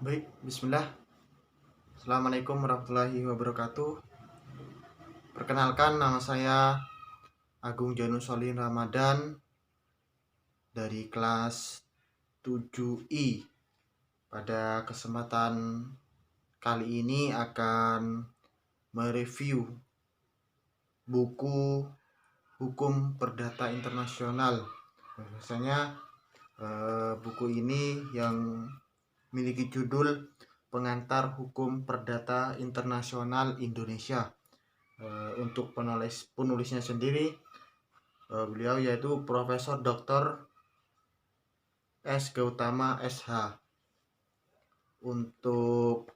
Baik, bismillah. Assalamualaikum warahmatullahi wabarakatuh. Perkenalkan, nama saya Agung Janus Solihin Ramadan dari kelas 7I. Pada kesempatan kali ini akan mereview buku Hukum Perdata Internasional. Biasanya buku ini yang memiliki judul Pengantar Hukum Perdata Internasional Indonesia. Untuk penulisnya sendiri, beliau yaitu Profesor Dr. S. Gautama SH. Untuk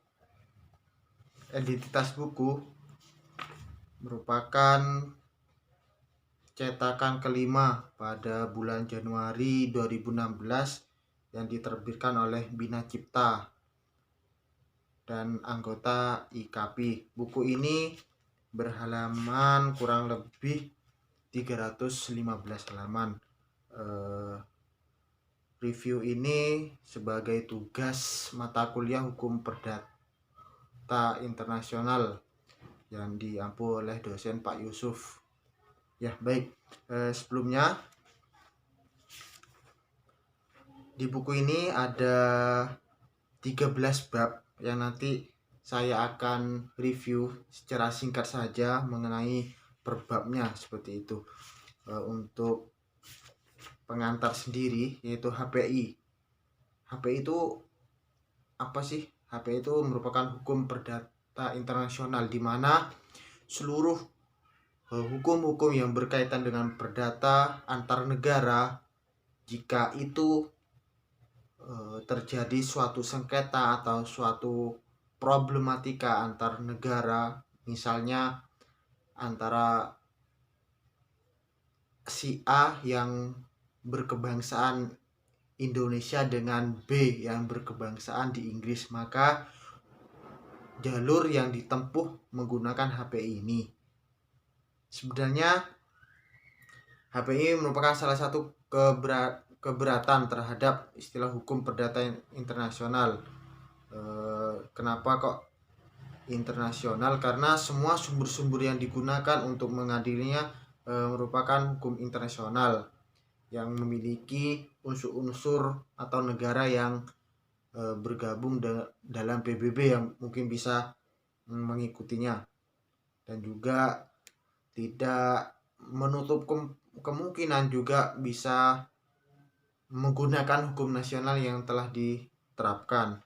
identitas buku merupakan cetakan kelima pada bulan Januari 2016 yang diterbitkan oleh Bina Cipta dan anggota IKP. Buku ini berhalaman kurang lebih 315 halaman. Review ini sebagai tugas mata kuliah Hukum Perdata Internasional yang diampu oleh dosen Pak Yusuf. Ya, baik. Sebelumnya di buku ini ada 13 bab yang nanti saya akan review secara singkat saja mengenai per babnya seperti itu. Untuk pengantar sendiri yaitu HPI. HPI itu apa sih? HPI itu merupakan hukum perdata internasional di mana seluruh hukum-hukum yang berkaitan dengan perdata antar negara, jika itu terjadi suatu sengketa atau suatu problematika antar negara, misalnya antara si A yang berkebangsaan Indonesia dengan B yang berkebangsaan di Inggris, maka jalur yang ditempuh menggunakan HPI ini. Sebenarnya HPI merupakan salah satu keberatan terhadap istilah hukum perdata internasional. Kenapa kok internasional? Karena semua sumber-sumber yang digunakan untuk mengadilinya merupakan hukum internasional yang memiliki unsur-unsur atau negara yang bergabung dalam PBB yang mungkin bisa mengikutinya, dan juga tidak menutup kemungkinan juga bisa menggunakan hukum nasional yang telah diterapkan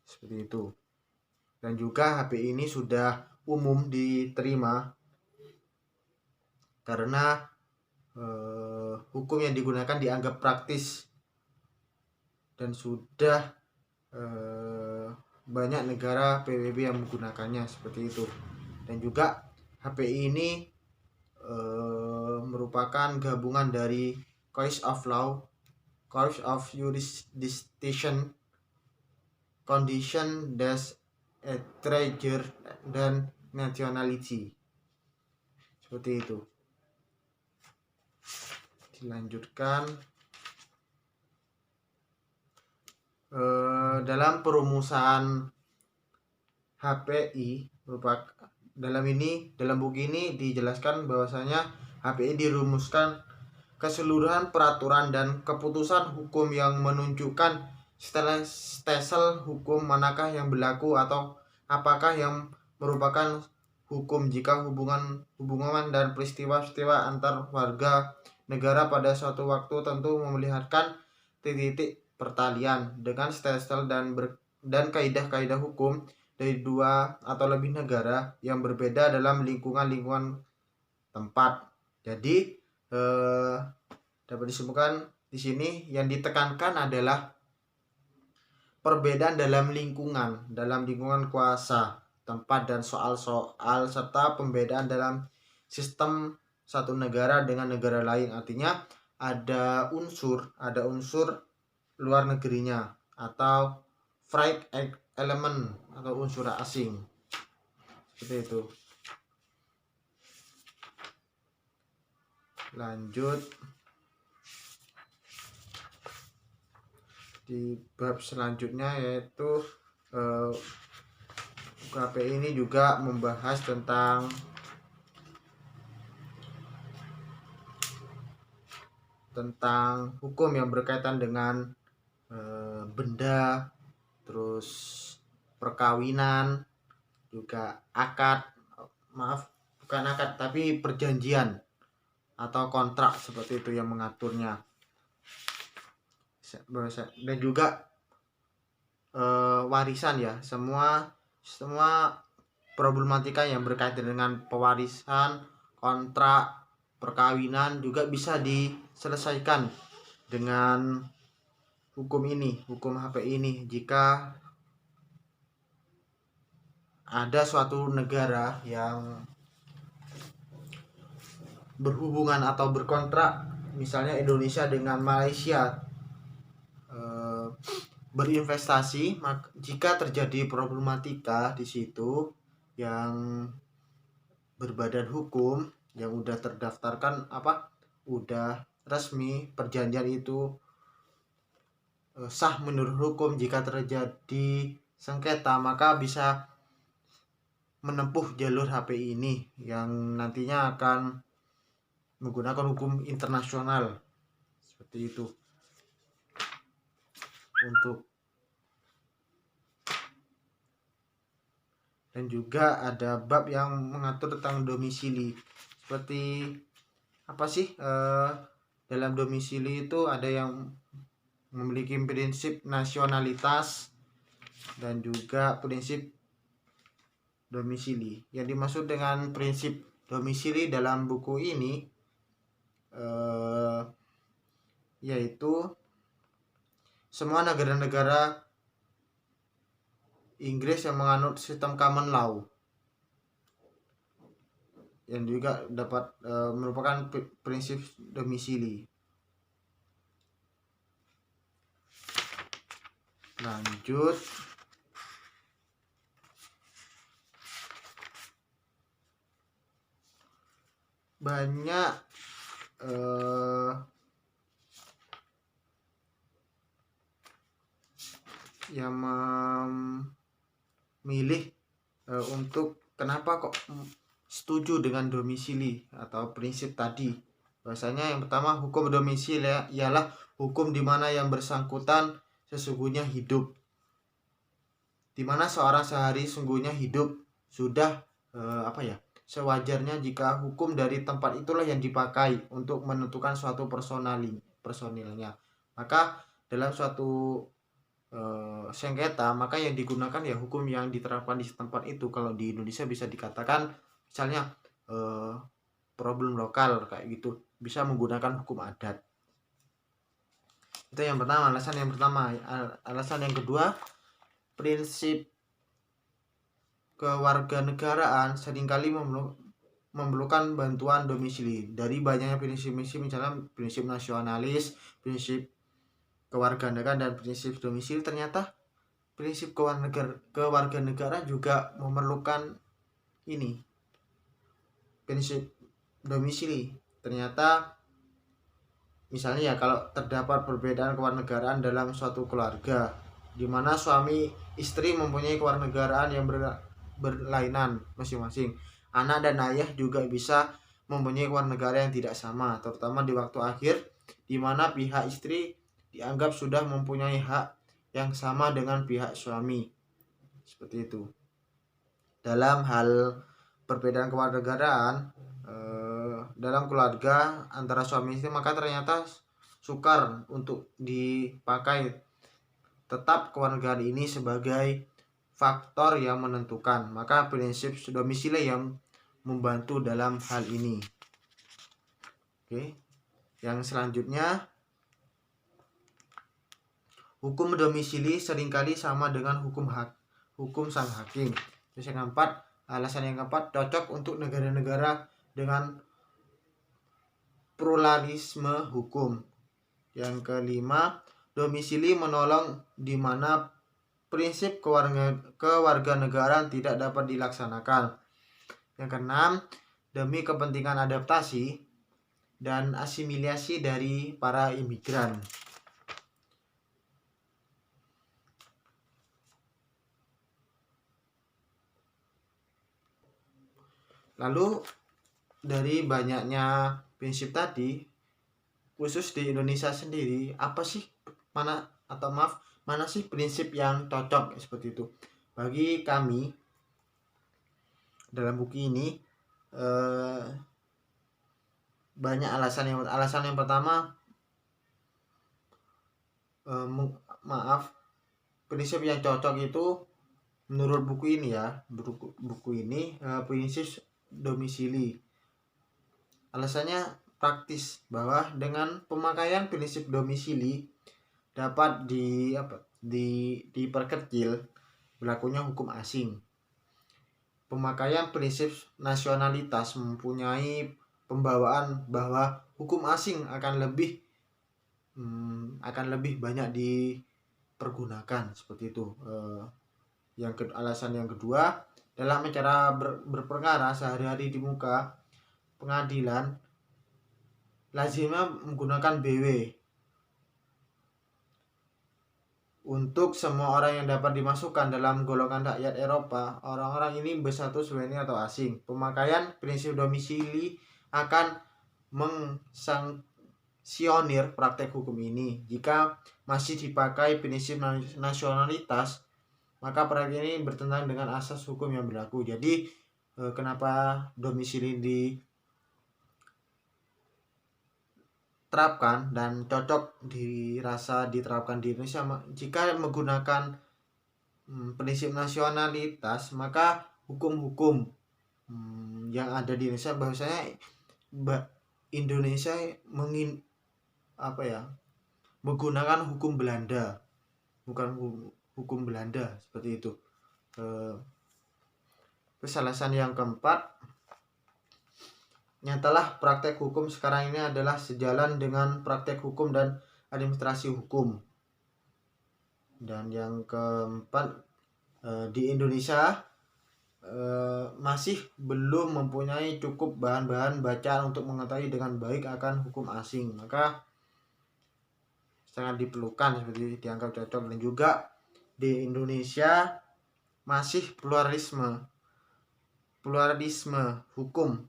seperti itu. Dan juga HPI ini sudah umum diterima karena hukum yang digunakan dianggap praktis dan sudah banyak negara PBB yang menggunakannya seperti itu. Dan juga HPI ini merupakan gabungan dari Code of Law, Code of Jurisdiction, Condition des Étrangers, dan Nationality. Seperti itu. Dilanjutkan. Dalam perumusan HPI dalam buku ini dijelaskan bahwasanya HPI dirumuskan keseluruhan peraturan dan keputusan hukum yang menunjukkan stelsel hukum manakah yang berlaku atau apakah yang merupakan hukum jika hubungan dan peristiwa-peristiwa antar warga negara pada suatu waktu tentu memeliharkan titik-titik pertalian dengan stelsel dan kaidah-kaidah hukum dari dua atau lebih negara yang berbeda dalam lingkungan tempat. Jadi dapat disimpulkan di sini yang ditekankan adalah perbedaan dalam lingkungan kuasa, tempat, dan soal-soal serta pembedaan dalam sistem satu negara dengan negara lain. Artinya ada unsur luar negerinya atau free element atau unsur asing. Seperti itu. Lanjut. di bab selanjutnya yaitu KPI ini juga membahas tentang hukum yang berkaitan dengan benda, terus perkawinan, juga akad, bukan akad tapi perjanjian atau kontrak seperti itu yang mengaturnya. Dan juga warisan ya, semua problematika yang berkaitan dengan pewarisan, kontrak, perkawinan juga bisa diselesaikan dengan hukum HPI ini jika ada suatu negara yang berhubungan atau berkontrak, misalnya Indonesia dengan Malaysia berinvestasi, jika terjadi problematika di situ yang berbadan hukum yang udah terdaftarkan udah resmi, perjanjian itu sah menurut hukum, jika terjadi sengketa maka bisa menempuh jalur HPI ini yang nantinya akan menggunakan hukum internasional seperti itu. Dan juga ada bab yang mengatur tentang domisili. Seperti apa sih dalam domisili itu ada yang memiliki prinsip nasionalitas dan juga prinsip domisili. Yang dimaksud dengan prinsip domisili dalam buku ini yaitu semua negara-negara Inggris yang menganut sistem common law, yang juga dapat merupakan prinsip domisili. Lanjut, banyak yang memilih untuk kenapa kok setuju dengan domisili atau prinsip tadi. Bahasanya yang pertama, hukum domisili ialah hukum di mana yang bersangkutan sesungguhnya hidup, di mana seorang sehari sungguhnya hidup sudah sewajarnya jika hukum dari tempat itulah yang dipakai untuk menentukan suatu personilnya. Maka dalam suatu sengketa maka yang digunakan ya hukum yang diterapkan di tempat itu. Kalau di Indonesia bisa dikatakan misalnya problem lokal kayak gitu, bisa menggunakan hukum adat. Itu yang pertama, alasan yang pertama. Alasan yang kedua, prinsip kewarganegaraan seringkali memerlukan bantuan domisili. Dari banyaknya prinsip-prinsip, misalnya prinsip nasionalis, prinsip kewarganegaraan dan prinsip domisili, ternyata prinsip kewarganegaraan juga memerlukan prinsip domisili. Ternyata misalnya ya, kalau terdapat perbedaan kewarganegaraan dalam suatu keluarga di mana suami istri mempunyai kewarganegaraan yang berlainan masing-masing, anak dan ayah juga bisa mempunyai kewarganegaraan yang tidak sama, terutama di waktu akhir di mana pihak istri dianggap sudah mempunyai hak yang sama dengan pihak suami. Seperti itu. Dalam hal perbedaan kewarganegaraan dalam keluarga antara suami istri, maka ternyata sukar untuk dipakai tetap kewarganegaraan ini sebagai faktor yang menentukan. Maka prinsip domisili yang membantu dalam hal ini. Oke. Yang selanjutnya, hukum domisili seringkali sama dengan hukum sang hakim. Terus yang keempat, alasan yang keempat, cocok untuk negara-negara dengan pluralisme hukum. Yang kelima, domisili menolong di mana prinsip kewarganegaraan tidak dapat dilaksanakan. Yang keenam, demi kepentingan adaptasi dan asimilasi dari para imigran. Lalu dari banyaknya prinsip tadi, khusus di Indonesia sendiri, mana sih prinsip yang cocok seperti itu? Bagi kami dalam buku ini banyak alasan yang pertama, prinsip yang cocok itu menurut buku ini prinsip domisili. Alasannya praktis, bahwa dengan pemakaian prinsip domisili dapat diperkecil berlakunya hukum asing. Pemakaian prinsip nasionalitas mempunyai pembawaan bahwa hukum asing akan lebih banyak dipergunakan seperti itu. Alasan yang kedua, dalam cara berperkara sehari-hari di muka pengadilan, lazimnya menggunakan BW untuk semua orang yang dapat dimasukkan dalam golongan rakyat Eropa. Orang-orang ini berstatus WNI atau asing. Pemakaian prinsip domisili akan mensangsionir praktek hukum ini. Jika masih dipakai prinsip nasionalitas, maka praktek ini bertentangan dengan asas hukum yang berlaku. Jadi kenapa domisili diterapkan dan cocok diterapkan di Indonesia? Jika menggunakan prinsip nasionalitas, maka hukum-hukum yang ada di Indonesia, bahwasanya Indonesia menggunakan hukum Belanda, bukan hukum Belanda seperti itu. Terus alasan yang keempat, nyatalah praktek hukum sekarang ini adalah sejalan dengan praktek hukum dan administrasi hukum. Dan yang keempat, di Indonesia masih belum mempunyai cukup bahan-bahan bacaan untuk mengetahui dengan baik akan hukum asing, maka sangat diperlukan seperti dianggap cocok. Dan juga di Indonesia masih pluralisme hukum,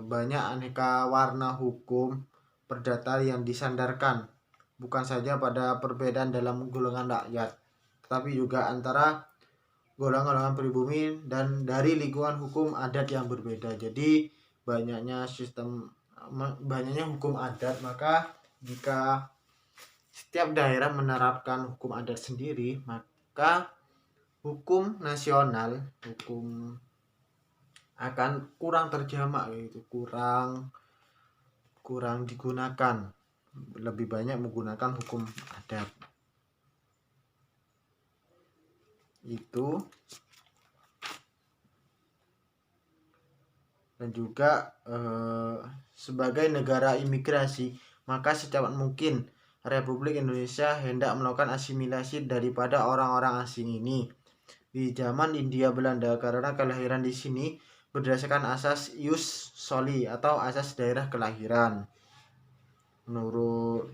banyak aneka warna hukum perdata yang disandarkan bukan saja pada perbedaan dalam golongan rakyat, tetapi juga antara golongan-golongan pribumi dan dari lingkungan hukum adat yang berbeda. Jadi banyaknya hukum adat, maka jika setiap daerah menerapkan hukum adat sendiri, maka hukum nasional, hukum akan kurang terjamak, yaitu kurang digunakan, lebih banyak menggunakan hukum adat. Itu. Dan juga sebagai negara imigrasi, maka secepat mungkin Republik Indonesia hendak melakukan asimilasi daripada orang-orang asing ini di zaman Hindia Belanda, karena kelahiran di sini berdasarkan asas ius soli atau asas daerah kelahiran. Menurut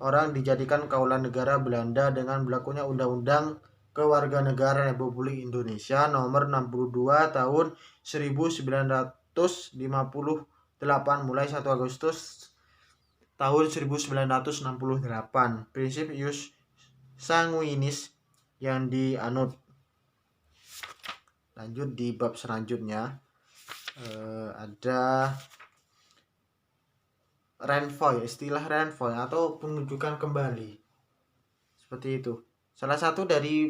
orang dijadikan kaulan negara Belanda dengan berlakunya Undang-Undang Kewarganegaraan Republik Indonesia nomor 62 tahun 1958 mulai 1 Agustus tahun 1968. Prinsip ius sanguinis yang dianut. Lanjut di bab selanjutnya, ada renvoi, istilah renvoi atau penunjukan kembali, seperti itu. Salah satu dari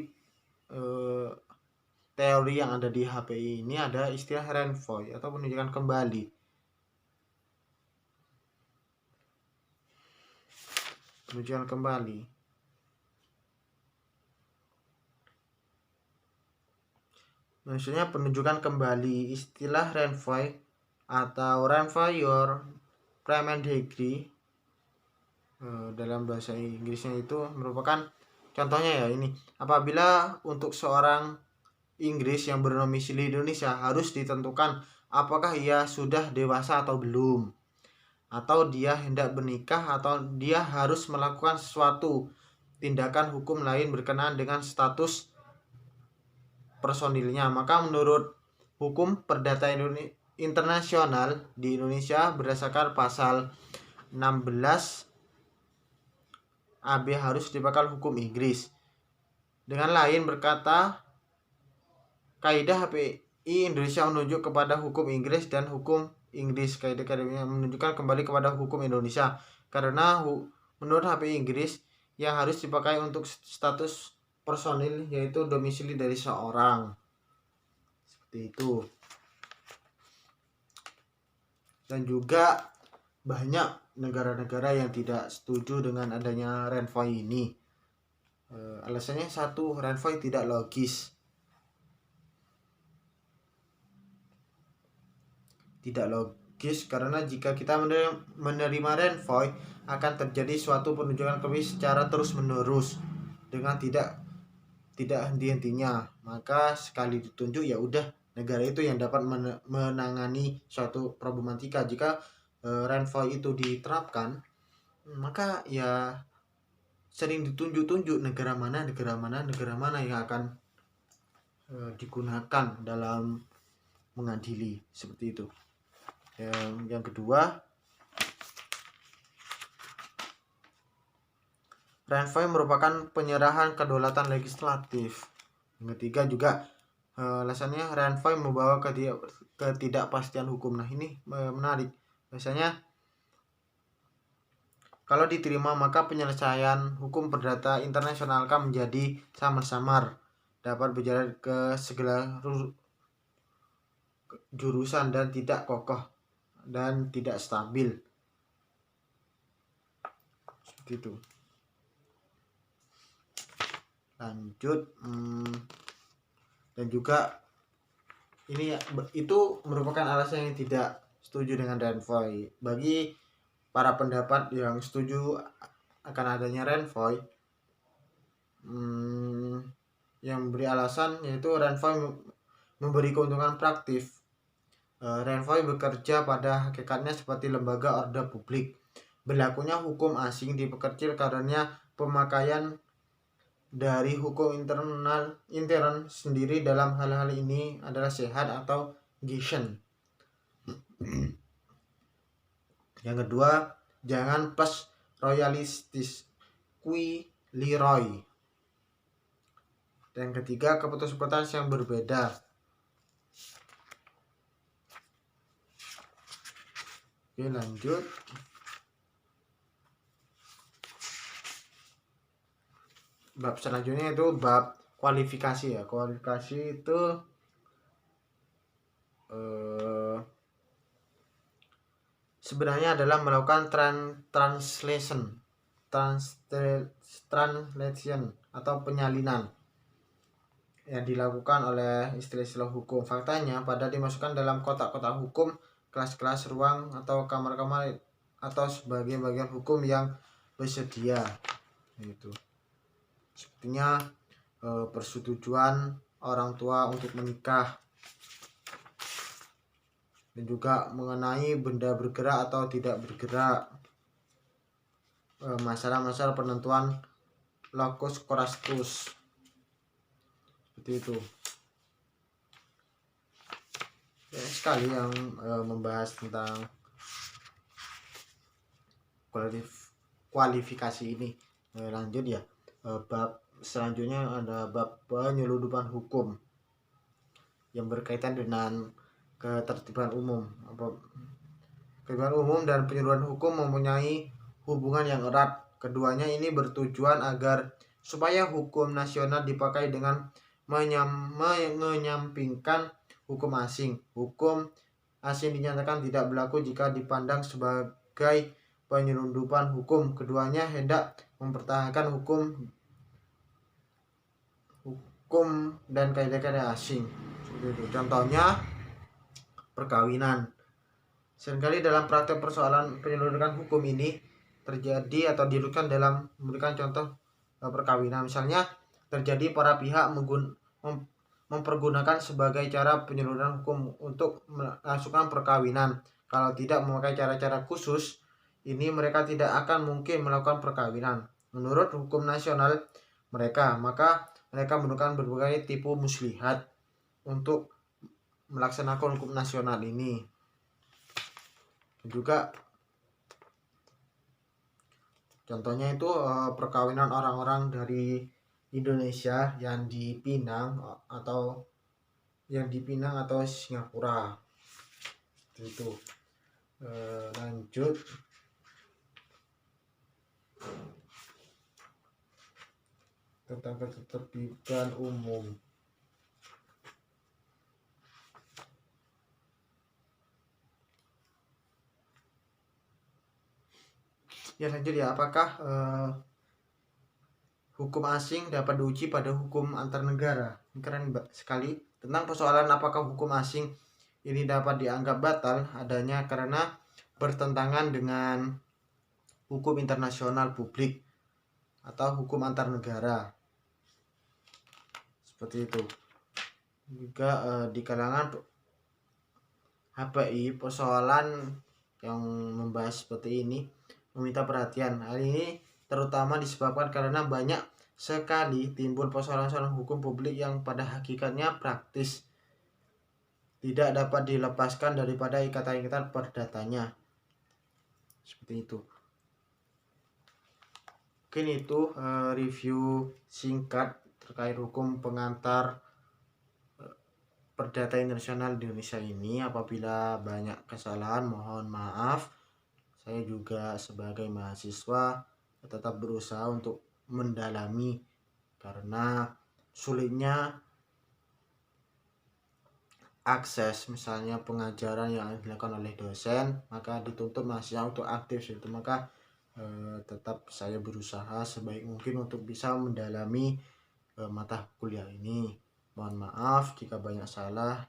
teori yang ada di HPI ini ada istilah renvoi atau penunjukan kembali. Penunjukan kembali. Maksudnya penunjukan kembali. Istilah renvoi atau renvoyer prime degree dalam bahasa Inggrisnya itu merupakan, contohnya ya ini, apabila untuk seorang Inggris yang berdomisili di Indonesia harus ditentukan apakah ia sudah dewasa atau belum, atau dia hendak bernikah, atau dia harus melakukan sesuatu tindakan hukum lain berkenaan dengan status personilnya. Maka menurut hukum perdata internasional di Indonesia berdasarkan pasal 16 AB harus dipakai hukum Inggris. Dengan lain berkata, kaidah HPI Indonesia menunjuk kepada hukum Inggris dan hukum Inggris. Kaidah-kaidahnya menunjukkan kembali kepada hukum Indonesia. Karena menurut HPI Inggris yang harus dipakai untuk status personil yaitu domisili dari seorang. Seperti itu. Dan juga banyak negara-negara yang tidak setuju dengan adanya renvoy ini. Alasannya satu, renvoy tidak logis. Tidak logis karena jika kita menerima renvoy akan terjadi suatu penunjukan kami secara terus-menerus dengan tidak henti-hentinya. Maka sekali ditunjuk ya udah negara itu yang dapat menangani suatu problematika. Jika renvoy itu diterapkan, maka ya sering ditunjuk-tunjuk negara mana yang akan digunakan dalam mengadili, seperti itu. Yang kedua, renvoy merupakan penyerahan kedaulatan legislatif. Yang ketiga juga alasannya renvoy membawa ketidakpastian hukum. Nah ini menarik. Biasanya kalau diterima maka penyelesaian hukum perdata internasional akan menjadi samar-samar, dapat berjalan ke segala jurusan dan tidak kokoh dan tidak stabil. Seperti itu. Lanjut, dan juga ini itu merupakan alasan yang tidak setuju dengan renvoy. Bagi para pendapat yang setuju akan adanya renvoy, yang beri alasan yaitu renvoy memberi keuntungan praktis. Renvoy bekerja pada hakikatnya seperti lembaga orde publik. Berlakunya hukum asing diperkecil karena pemakaian dari hukum intern sendiri dalam hal-hal ini adalah sehat atau Gieschen. Yang kedua, jangan plus royalistis, qui Leroy. Dan ketiga, keputusan yang berbeda. Oke, lanjut. Bab selanjutnya itu bab kualifikasi ya. Kualifikasi itu sebenarnya adalah melakukan translation atau penyalinan yang dilakukan oleh istilah-istilah hukum. Faktanya pada dimasukkan dalam kotak-kotak hukum, kelas-kelas ruang atau kamar-kamar atau sebagai bagian hukum yang bersedia. Itu sepertinya persetujuan orang tua untuk menikah, dan juga mengenai benda bergerak atau tidak bergerak, masalah-masalah penentuan locus coercitus, seperti itu. Sekali yang membahas tentang kualifikasi ini. Lanjut ya, bab selanjutnya ada bab penyeludupan hukum yang berkaitan dengan ketertiban umum. Ketertiban umum dan penyeludupan hukum mempunyai hubungan yang erat. Keduanya ini bertujuan agar supaya hukum nasional dipakai dengan menyampingkan hukum asing. Hukum asing dinyatakan tidak berlaku jika dipandang sebagai penyelundupan hukum. Keduanya hendak mempertahankan hukum dan kaidah-kaidah asing. Contohnya perkawinan. Seringkali dalam praktek persoalan penyelundupan hukum ini terjadi atau dirumuskan dalam memberikan contoh perkawinan. Misalnya terjadi para pihak mempergunakan sebagai cara penyelundupan hukum untuk melangsungkan perkawinan. Kalau tidak memakai cara-cara khusus ini, mereka tidak akan mungkin melakukan perkawinan menurut hukum nasional mereka. Maka mereka menggunakan berbagai tipu muslihat untuk melaksanakan hukum nasional ini. Juga contohnya itu perkawinan orang-orang dari Indonesia yang di Pinang atau Singapura itu. Lanjut tentang ketertiban umum. Ya lanjut ya, apakah hukum asing dapat diuji pada hukum antar negara? Keren sekali. Tentang persoalan apakah hukum asing ini dapat dianggap batal adanya karena bertentangan dengan hukum internasional publik atau hukum antar negara. Seperti itu. Juga di kalangan HPI persoalan yang membahas seperti ini meminta perhatian. Hal ini terutama disebabkan karena banyak sekali timbul persoalan-persoalan hukum publik yang pada hakikatnya praktis tidak dapat dilepaskan daripada ikatan-ikatan perdatanya. Seperti itu. Mungkin itu review singkat terkait hukum pengantar perdata internasional di Indonesia ini. Apabila banyak kesalahan mohon maaf. Saya juga sebagai mahasiswa tetap berusaha untuk mendalami karena sulitnya akses misalnya pengajaran yang dilakukan oleh dosen, maka dituntut mahasiswa untuk aktif itu. Maka tetap saya berusaha sebaik mungkin untuk bisa mendalami mata kuliah ini. Mohon maaf jika banyak salah.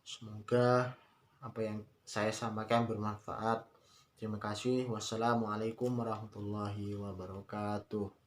Semoga apa yang saya sampaikan bermanfaat. Terima kasih. Wassalamualaikum warahmatullahi wabarakatuh.